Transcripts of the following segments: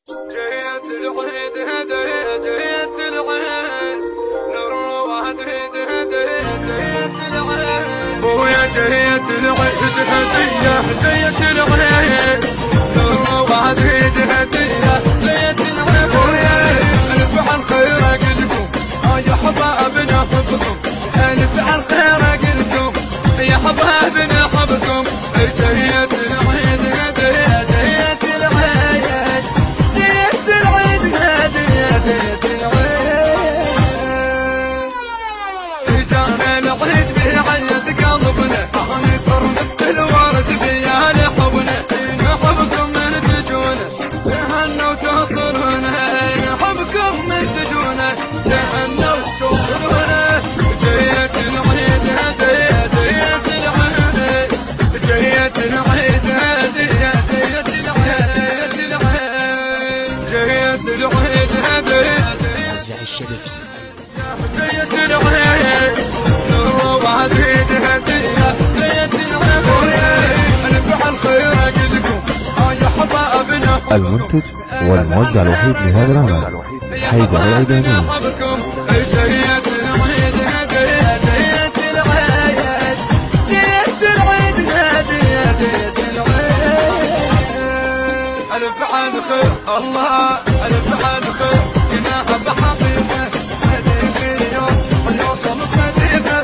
جيت العيد هديت جيت العيد نروح جيت العيد ويا جيت العيد هدية جيت العيد نروح جيت هدية جيت العيد ويا نفعل خير أقلكم يا حبابنا حبكم نفعل خير أقلكم يا حبابنا حبكم جيت العيد هدية جيت العيد جيت العيد هدية جيت العيد جانا العيد بعيد قلبنا نفرق الورد بيال حبنا نحبكم من تجونا تهنوا وتصلونا نحبكم من تجونا تهنوا وتصلونا جيت العيد هدية جيت العيد جيت العيد هدية جيت العيد جيت العيد هدية وزع الشبكي جيت العيد نروح عيد هدية جيت العيد نفعل خير أقلكم يا حبابنا المنتج والموزع الوحيد لهذا العمل حيدر العيداني. جيت العيد هدية جيت العيد جيت العيد هدية جيت العيد ألف عن خير الله ألف عن خير جناها بحقيقة صديق اليوم ونوصل صديقة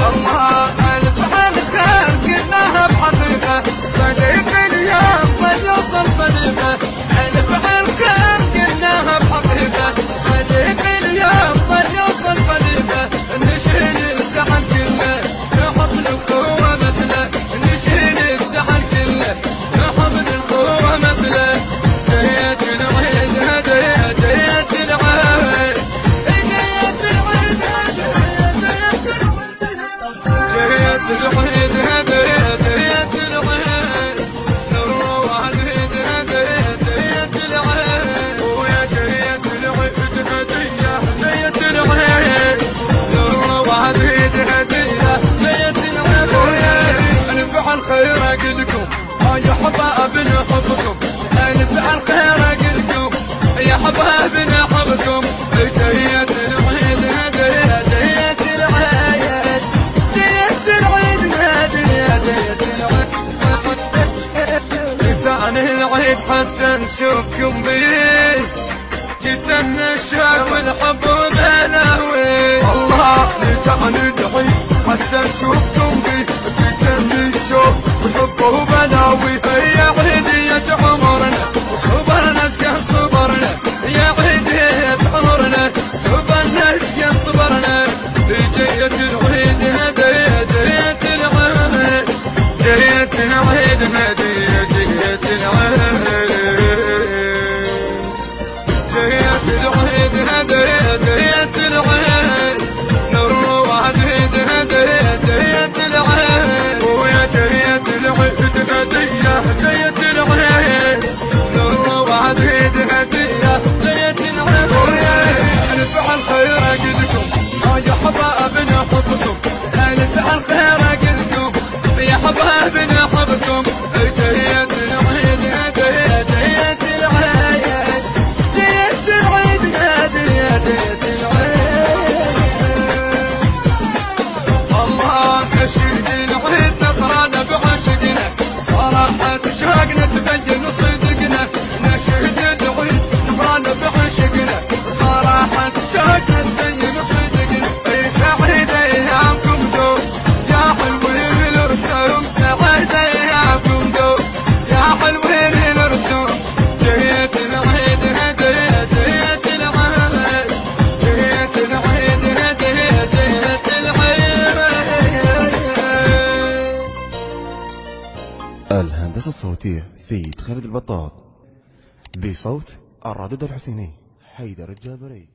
الله ألف عن خير جناها بحقيقة صديق اليوم ونوصل صديقة ألف عن خير جناها بحقيقة صديق اليوم ونوصل صديقة نشيل الزعل كله نحط الأخوة مثله نشيل الزعل كله نحط الأخوة مثله جيت العيد هدية جيت العيد جيت العيد جيت العيد هدية جيت العيد نروح عيد هدية جيت العيد ويا جيت العيد هدية جيت العيد نروح عيد هدية جيت العيد ويا نفعل خير أقلكم يا حبابنا حبكم نفعل خير أقلكم يا حبابنا حبكم جيت العيد هدية جيت العيد جيت العيد هدية جيت العيد جيتاني العيد حتى نشوفكم بيه جيت النشاق والحب وبلاوي الله جيتاني العيد حتى نشوفكم بيه جيت النشاق والحب وبلاوي يا عيدية عمرنا صبرنا اسكن صبرنا يا عيدية عمرنا صبرنا اسكن صبرنا جيت العيد هدية جيت العيد جيت العيد هدية جيت العيد جيت العيد هدية جيت العيد نروح عيد هدية جيت العيد ويا جيت العيد هدية جيت العيد نروح عيد هدية جيت العيد ويا نفعل خير أقلكم يا حبابنا حبكم نفعل خير أقلكم يا حبابنا حبكم جيت العيد هدية جيت العيد جيت العيد هدية جيت العيد الله نشيد العيد نطرنا بعشقنا صراحة شوقنا تبين صدقنا نشيد العيد نطرنا بعشقنا صراحة شوقنا تبين صدقنا سعيد أيامكم دوم يا حلوين الرسوم سعيد أيامكم دوم يا حلوين الرسوم جيت العيد هدية جيت العيد جيت العيد هدية جيت العيد. الهندسة الصوتية سيد خالد البطاط، بصوت الرادود الحسيني حيدر الجابري.